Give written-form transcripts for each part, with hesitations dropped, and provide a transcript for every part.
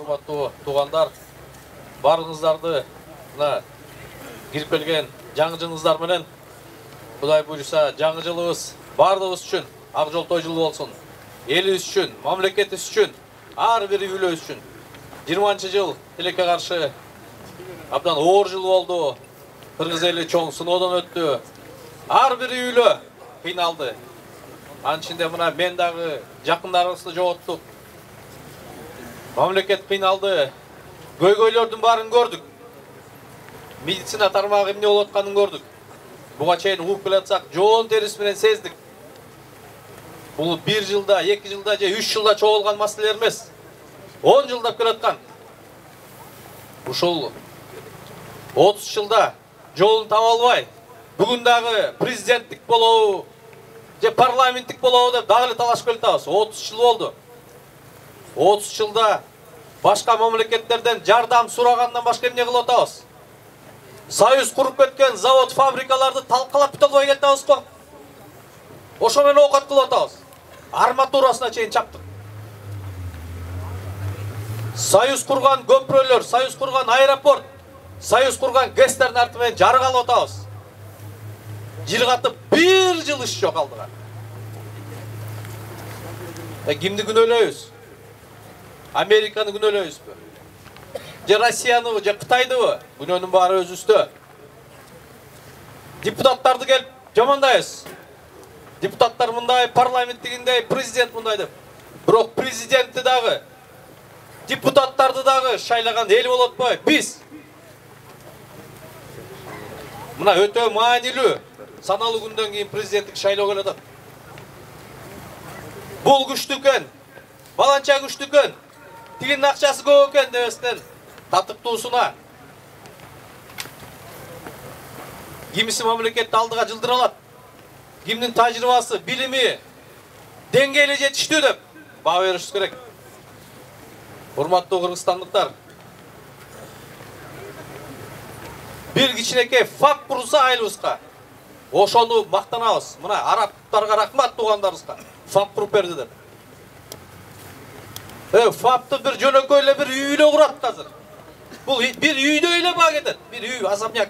урматтуу туугандар, барыңыздарды мына кирип келген жаңы жылыңыздар менен Кудай буйруса жаңы жылыбыз бардыгыбыз үчүн ак жол той жылы болсун. Элибиз үчүн, мамлекетибиз үчүн, ар бир үйлөбүз үчүн. 20-жыл тилекке каршы абдан оор жыл болду. Кыргыз эли чоң сыноодон өттү. Ар бир үйлө кыйналды. Анын ичинде мына мен дагы жакындарыбызды жоготтук. Мамлекет кыйналды. Көйгөйлөрдүн баарын көрдүк. Медицина тармагы эмне болуп атканын көрдүк. Буга чейин угуп келатсак, жоон терис менен сездик. Бул 1 жылда, 2 жылда же 3 жылда чогулган маселелер эмес. 10 жылдап келаткан. Ушул 30 жылда жолун таба албай, бүгүн дагы президенттик болобу же парламенттик болобу деп дагы эле талашып келатабыз. 30 жыл болду. 30 жылда башка мамлекеттерден жардам сурагандан башка эмне кылып атабыз? Союз куруп кеткен завод, фабрикаларды талкалап бүт албай келатабыз го. Ошо менен окат кылып атабыз. Арматурасына чейин чаптык. Союз курган көпүрөлөр, союз курган аэропорт, союз курган ГЭСтердин арты менен жарык алып атабыз. Жыргатып 1 жыл иш жок алдыга. Кимди күнөөлөйбүз? Американы күнөөлөйбүзбү? Же Россияныбы, же Кытайдыбы? Күнөөнүн баары өзүбүздө. Депутаттарды келип жамандайбыз. Депутаттар мындай, парламенттигиндей, президент мындай деп. Бирок президентти дагы, депутаттарды дагы шайлаган эл болот атпайбы? Биз. Мына өтө маанилүү, саналуу күндөн кийин президенттик шайлоо келет атат. Бул күчтүү экен, баланча күчтүү экен, тигинин акчасы көп экен дебестен татыктуусуна кимиси мамлекетти алдыга жылдыра алат, кимдин тажрыйбасы, билими, деңгээли жетиштүү деп баа беришибиз керек. Урматтуу кыргызстандыктар, бир кичинекей факт курса айылыбызга, ошону мактанабыз. Мына арабтарга рахмат, туугандарыбызга факт куруп берди деп. Фапты бир жөнөкөй эле бир үйлө курат азыр. Бул бир үйдө эле баа кетет. Бир үй, особняк.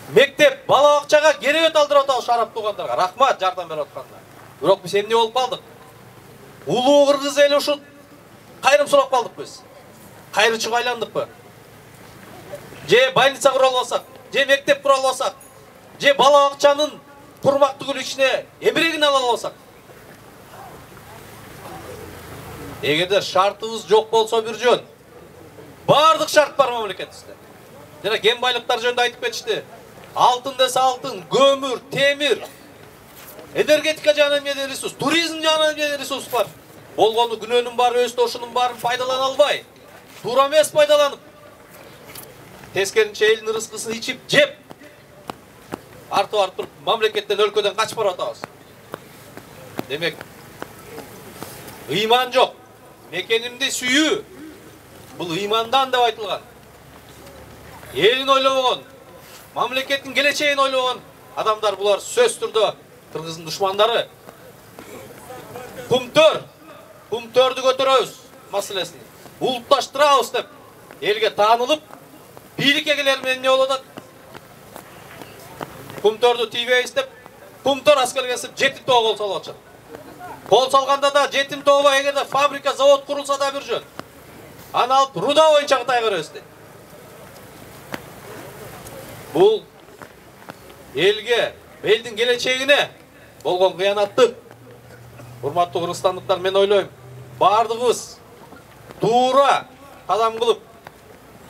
Мектеп, бала бакчага керебет алдырып атабыз араб туугандарга. Рахмат жардам берип атканда. Бирок биз эмне болуп калдык? Улуу кыргыз эли ушул кайрым сурап калдык биз. Кайрычыга айландыкпы? Же больница кура албасак, же мектеп кура албасак, же бала бакчанын курмактуу ичине эмирегин ала албасак. Эгерде шартыбыз жок болсо бир жөн. Бардык шарт бар мамлекетибизде. Жана кен байлыктар жөнүндө айтып кетишти. Алтын десе алтын, көмүр, темир, энергетика жагынан эмне ресурс, туризм жагынан эмне ресурс бар. Болгону күнөөнүн баары өзү ошонун баарын пайдалана албай, туура эмес пайдаланып, тескеринче элдин рызкысын ичип, жеп, артып туруп мамлекеттен, өлкөдөн качып барып атабыз. Демек, ыйман жок. Мекенимди сүйүү. Бул ыймандан деп айтылган. Элин ойлобогон, мамлекеттин келечегин ойлобогон адамдар булар сөз түрдө кыргыздын душмандары. Кумтөрдү көтөрөбүз маселесин. Улутташтырабыз деп элге таанылып, бийликке келер менен эмне болуп атат? Кумтөрдү тийбейбиз деп, кумтөр аскергесип жетим тоо кол салып атышат. Кол салганда да жетим тообой, эгерде фабрика, завод курулса да бир жөн. Аны алып руда боюнча Кытайга беребиз дейт. Бул элге, элдин келечегине болгон кыянаттык. Урматтуу кыргызстандыктар, мен ойлойм, бардыгыбыз туура кадам кылып,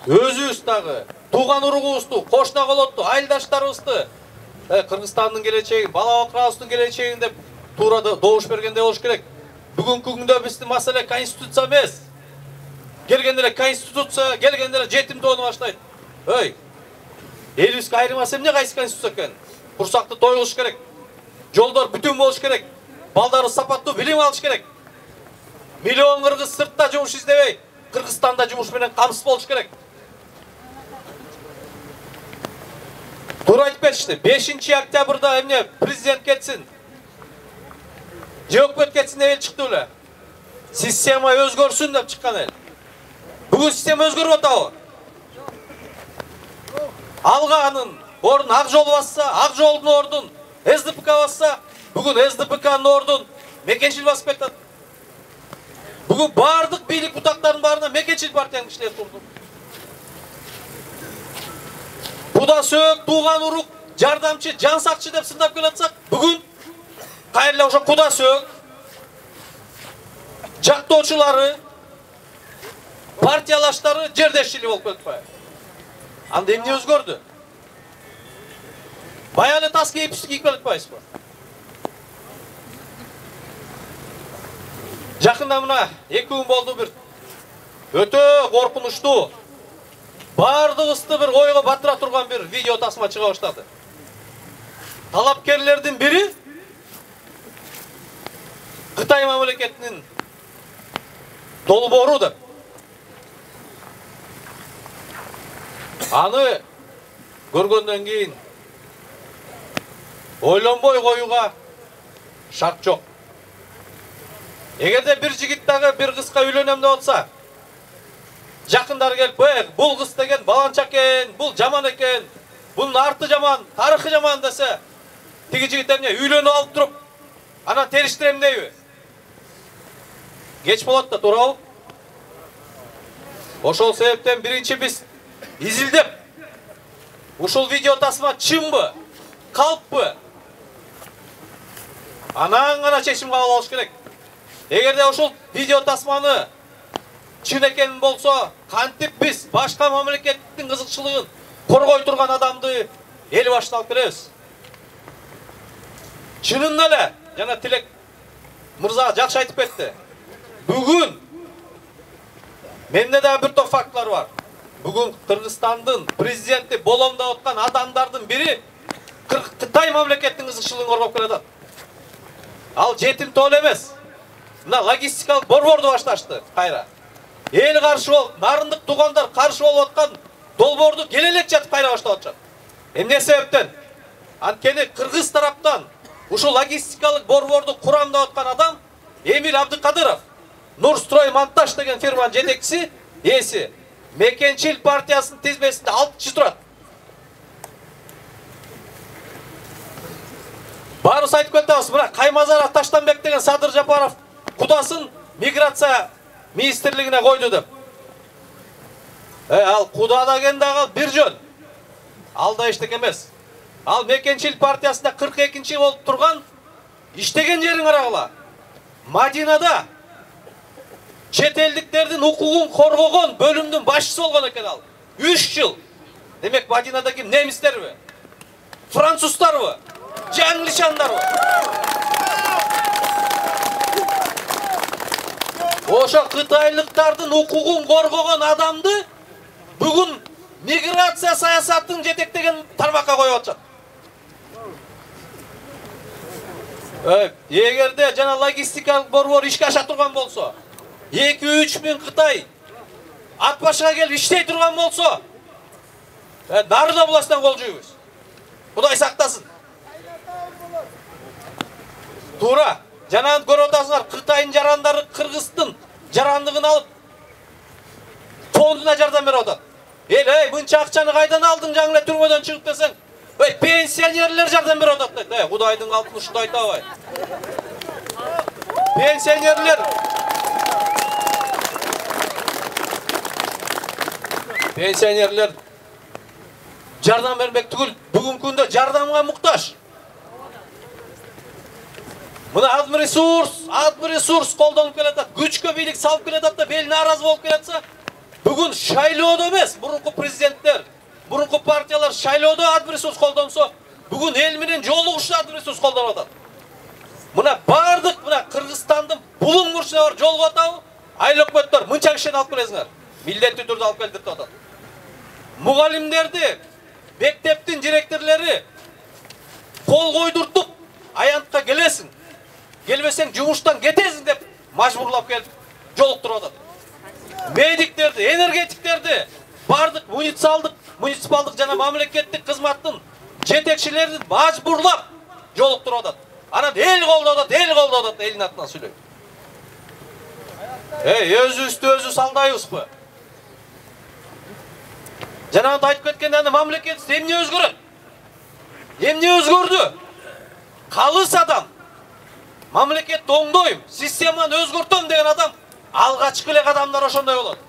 өзүбүз дагы, тууган уругубузду, кошуна колотту, айылдаштарыбызды, Кыргызстандын келечегин, бала бакырабыздын келечегин деп туура добуш бергенде болуш керек. Бүгүнкү күндө биздин маселе конституция эмес. Келгенде эле конституция, келгенде эле жетим тоону баштайт. Элибизге айырмасы эмне кайсы конституция экен? Курсакты тойгуш керек. Жолдор бүтүн болуш керек. Балдары сапаттуу билим алыш керек. Миллион кыргыз сыртта жумуш издебей, Кыргызстанда жумуш менен камсыз болуш керек. Туура айтып кетишти. 5-октябрда эмне президент кетсин, же өкмөт кетсин деп эл чыкты беле. Система өзгөрсүн деп чыккан эл. Бүгін система өзгеріп отауы. Алғанын орын ақ жол басса, ақ жолдың ордын СДПК басса, бүгін СДПК'ның ордын мекеншіл басып кетті. Бүгін бардық билік бұтақтарын барына мекеншіл партияның кішілері тұрды. Бұда сөк, туған ұруқ, жардамчы, жан сақчы деп сындап келатсақ, бүгін қайырлы ұша құда сөк, жақтаушылары, партиялаштары жердешшілі болып кетті бай. Анда емне өзгөрді? Баялы тас кейіп келіп байыз ба? Жақында мұна 2 күн болды бір өте қорқынышты, бардығысты бір ойға батыра тұрған бір видео тасыма шыға баштады. Талапкерлердің бірі Қытай мемлекетінің долбоору деп. Аны көргөндөн кейін ойлонбой коюга шарт жоқ. Эгерде бір жигит дагы бір кызга үйлөнөм деп атса, жакындар келип, бул кыз деген баланча экен, бул жаман экен, бунун арты жаман, тарыхы жаман десе, тиги жигит эмне үйлөнүп алып туруп, анан териштирем дейби? Geç болот да, туурабы? Ошол себептен биринчи биз изилдеп, ушул видео тасма чынбы, калппы? Анан гана чечим кабыл алыш керек. Эгерде ушул видео тасманы чын экен болсо, кантип биз башка мамлекеттин кызыкчылыгын коргой турган адамды эл башына алып келебиз? Чынында эле, жана Тилек мырза жакшы айтып кетти. Бүгүн менде да бир топ фактылар бар. Бүгүн Кыргызстандын президенти болом деп аткан адамдардын бири Кытай мамлекеттин кызыкчылыгын коргоп келатат. Ал жетим тол эмес. Мына логистикалык борборду башташты кайра. Эл каршы болуп, нарындык туугандар каршы болуп аткан долбоорду келелек жатып кайра баштап атышат. Эмне себептен? Анткени кыргыз тараптан ушул логистикалык борборду курам деп аткан адам Эмиль Абдыкадыров, Нурстрой Монтаж деген фирманын жетекчиси, эси Мекенчил партиясынын тизмесинде 6 киши турат. Баарыбыз айтып кетебиз, мына Каймазар Таштанбек деген Садыр Жапаров кудасын миграция министрлигине койду деп. Ал куда деген дагы бир жөн. Ал да эчтеке эмес. Ал Мекенчил партиясында 42-чи болуп турган иштеген жерин карагыла. Мадинада чет элдиктердин укугун коргогон бөлүмдүн башчысы болгон экен ал. 3 жыл. Демек Мадинада ким? Немистерби? Француздарбы? Же англичандарбы? Ошо кытайлыктардын укугун коргогон адамды бүгүн миграция саясатын жетектеген тармакка коюп атышат. Эгерде жана логистикалык борбор ишке аша турган болсо, 2-3 миң Кытай ат башыга келип иштей турган болсо, дарыда областынан кол жуйбуз. Кудай сактасын. Туура, жана көрүп атасыңар, Кытайдын жарандары Кыргыздын жарандыгын алып фондуна жардам берип атат. Эй, мынча акчаны кайдан алдың жаңы эле түрмөдөн чыгып десең, пенсионерлер жардам берип атат дейт. Кудайдын алтын ушунда айтабай. Пенсионерлер жардам бермек түгүл, бүгүнкү күндө жардамга муктаж. Мына азмы ресурс колдонуп келатат, күчкө бийлик салып келатат да, бел нааразы болуп келатса, бүгүн шайлоодо эмес, мурунку президенттер, мурунку партиялар шайлоодо азмы ресурс колдонсо, бүгүн эл менен жолугушта азмы ресурс колдонуп атат. Мына бардык мына Кыргызстандын булуң курчуна бар жолго атабы, айыл өкмөттөр мынча кишини алып келесиңер. Милдеттүү түрдө алып келдип атат. Мугалимдерди, мектептин директорлори кол койдуртуп, аянтка келесиң. Келбесең жумуштан кетесиң деп мажбурлап келип жолуктуруп атат. Медиктерди, энергетиктерди, бардык муниципалдык жана мамлекеттик кызматтын жетекчилерин мажбурлап жолуктуруп атат. Анан эл колдоп атат, элдин атынан сүйлөйт. Өзүбүздү өзүбүз алдайбызбы? Жанагынтип айтып кеткенден мамлекет эмне өзгөрөт? Эмне өзгөрдү? Калыс адам мамлекетти оңдойм, системаны өзгөртөм деген адам алгачкы эле адамдар ошондой болот.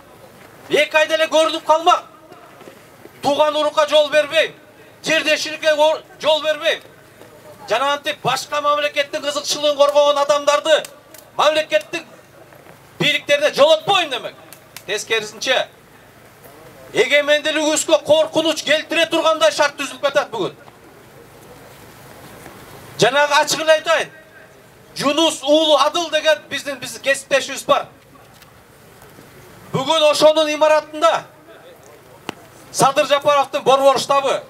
2 айда эле көрүнүп калмак. Туган урукка жол бербейм, жердешиликке жол бербейм. Жанагынтип башка мамлекеттин кызыкчылыгын коргогон адамдарды мамлекеттин бийликтерине жолотпойм демек. Тескерисинче эгемендүүлүгүбүзгө коркунуч келтире тургандай шарт түзүлүп кетет бүгүн. Жанагы ачык эле айтайын. Жунус уулу Адыл деген биздин кесиптешибиз бар. Бүгүн ошонун имаратында Садыр Жапаровдун борбор штабы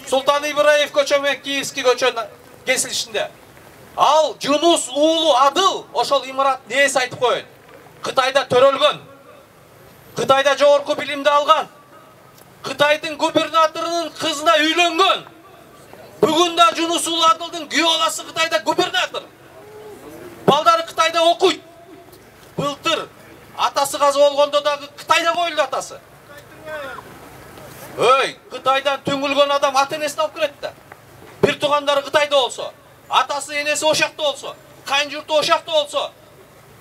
Султан Ибраев көчө менен Киевский көчөнүн кесилишинде. Ал Жунус уулу Адыл ошол имараттын ээси айтып коёйт. Кытайда төрөлгөн, Кытайда жогорку билимди алган, Кытайдын губернаторунун кызына үйлөнгөн. Бүгүн да Жунус уулу Адылдын күйөө баласы Кытайда губернатор. Балдары Кытайда окуйт. Былтыр атасы каза болгондо дагы Кытайда коюлду атасы. Өй, Кытайдан түңүлгөн адам ата-энесин алып келет да. Бир туугандары Кытайда болсо, атасы энеси ошакта болсо, кайын журту ошакта болсо,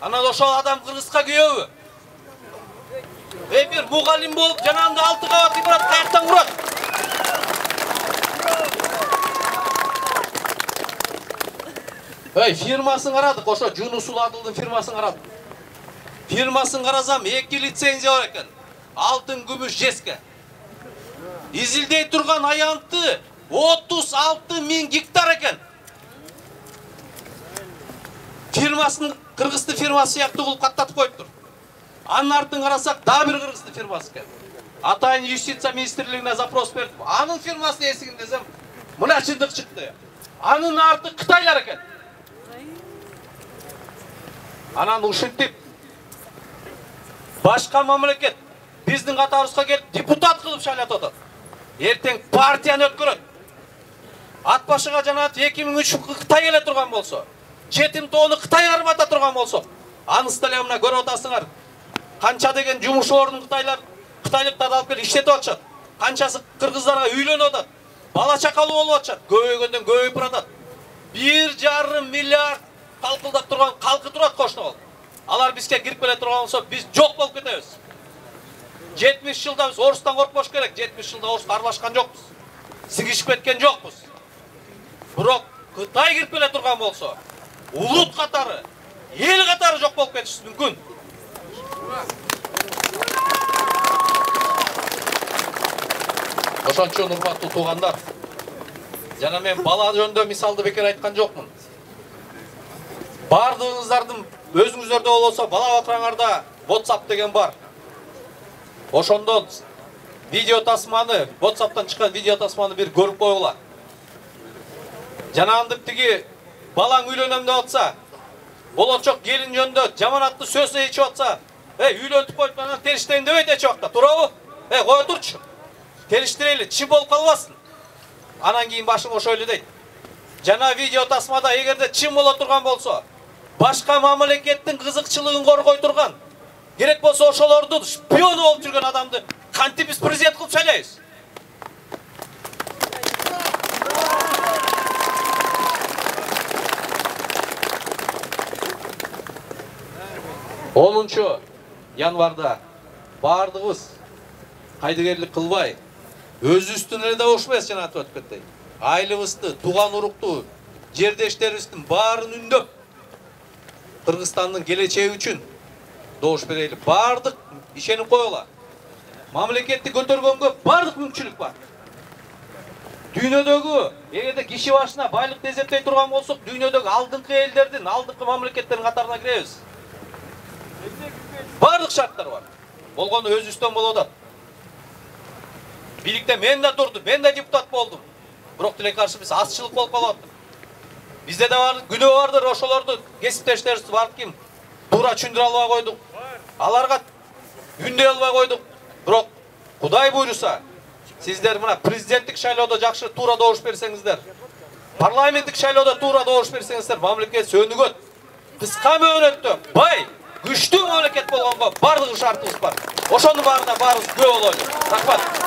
анан ошол адам Кыргызга күйөөбү? Бир мугалим болуп, жанагында 6 кабат имарат каяктан курат? Өй, фирмасын карадык, ошо Жунус уулу Адылдын фирмасын карадык. Фирмасын карасам 2 лицензия бар экен. Алтын, күмүш, жеске. Изилдей турган аянты 36.000 гектар экен. Фирмасын Кыргыздын фирмасы сыяктуу кылып каттатып коюптур. Анын артын карасак, дагы бир Кыргыздын фирмасы экен. Атайын юстиция министрлигине запрос бердим. Анын фирмасынын эсигин десем, мына чындык чыкты. Анын арты Кытайлар экен. Анан ушинтип башка мамлекет биздин катарыбызга келип депутат кылып шайлатып атат. Эртең партияны өткөрөт. Ат башыга жанагы 2003 Кытай келе турган болсо, жетим тоону Кытай кармата турган болсо, анысы деле мына көрүп атасыңар. Канча деген жумуш ордун Кытайлыктарды алып келип иштетип атышат. Канчасы кыргыздарга үйлөнүп атат. Бала чакалуу болуп атышат. Көбөйгөндөн көбөйүп баратат. 1,5 миллиард калкылдап турган калкы турат кошнол. Алар бизге кирип келе турган болсо, биз жок болуп кетебиз. 70 жылда біз орыстан коркпош керек. 70 жылда орыс аралашкан жокпуз. Сигишип кеткен жокпуз. Бирок Кытай кирип келе турган болсо, улут катары, эл катары жок болуп кетиши мүмкүн. Ошон үчүн урматтуу туугандар, жана мен бала жөнүндө мисалды бекер айткан жокмун. Бардыгыңыздардын өзүңүздөрдө болсо бала бакыраңарда WhatsApp деген бар. Ошондон видео тасманы, WhatsApp'тан чыккан видео тасманы бир көрүп койгула. Жанагындык тиги балаң үйлөнөм деп атса, болочок келин жөнүндө жаманаттуу сөз айтып атса, үйлөнүп коюп анан териштейин дебейт эч убакта, туурабы? Кое турчу. Териштирели, чим болуп калбасын. Анан кийин башың ошо эле дейт. Жана видео тасмада эгерде чим боло турган болсо, башка мамлекеттин кызыкчылыгын коргой турган, керек болсо ошолордун шпиону болуп жүргөн адамды кантип биз президент кылып шайлайбыз? Онунчу январда бардыгыбыз кайдыгерлик кылбай, өзүбүздүн эле да ушмес жана атып кетти. Айлыбызды, туган урукту, жердештерибиздин баарын үндөп, Кыргызстандын келечеги үчүн добуш берели. Бардык ишенип койгула. Мамлекетти көтөргөнгө бардык мүмкүнчүлүк бар. Дүйнөдөгү эгерде киши башына байлыкты эсептей турган болсок, дүйнөдөгү алдыңкы элдердин, алдыңкы мамлекеттердин катарына киребиз. Бардык шарттар бар. Болгону өзүбүздөн болуп атат. Бийликте мен да турдум, мен да депутат болдум. Бирок тилекке каршы биз азчылык болуп калып атат. Бизде да бар күнөө бардыр, ошолорду кесиптештерибизди барып ким туура түшүндүрө албай койдук. Аларга үндөй албай койдук. Бирок Кудай буйруса, сиздер мына президенттик шайлоодо жакшы туура добуш берсеңиздер, парламенттик шайлоодо туура добуш берсеңиздер, мамлекет сөнүгөт. Кыска мөөнөттө бай, күчтүү мамлекет болгонго бардыгы шартыбыз бар. Ошонун баарына баарыбыз күбө бололу. Рахмат.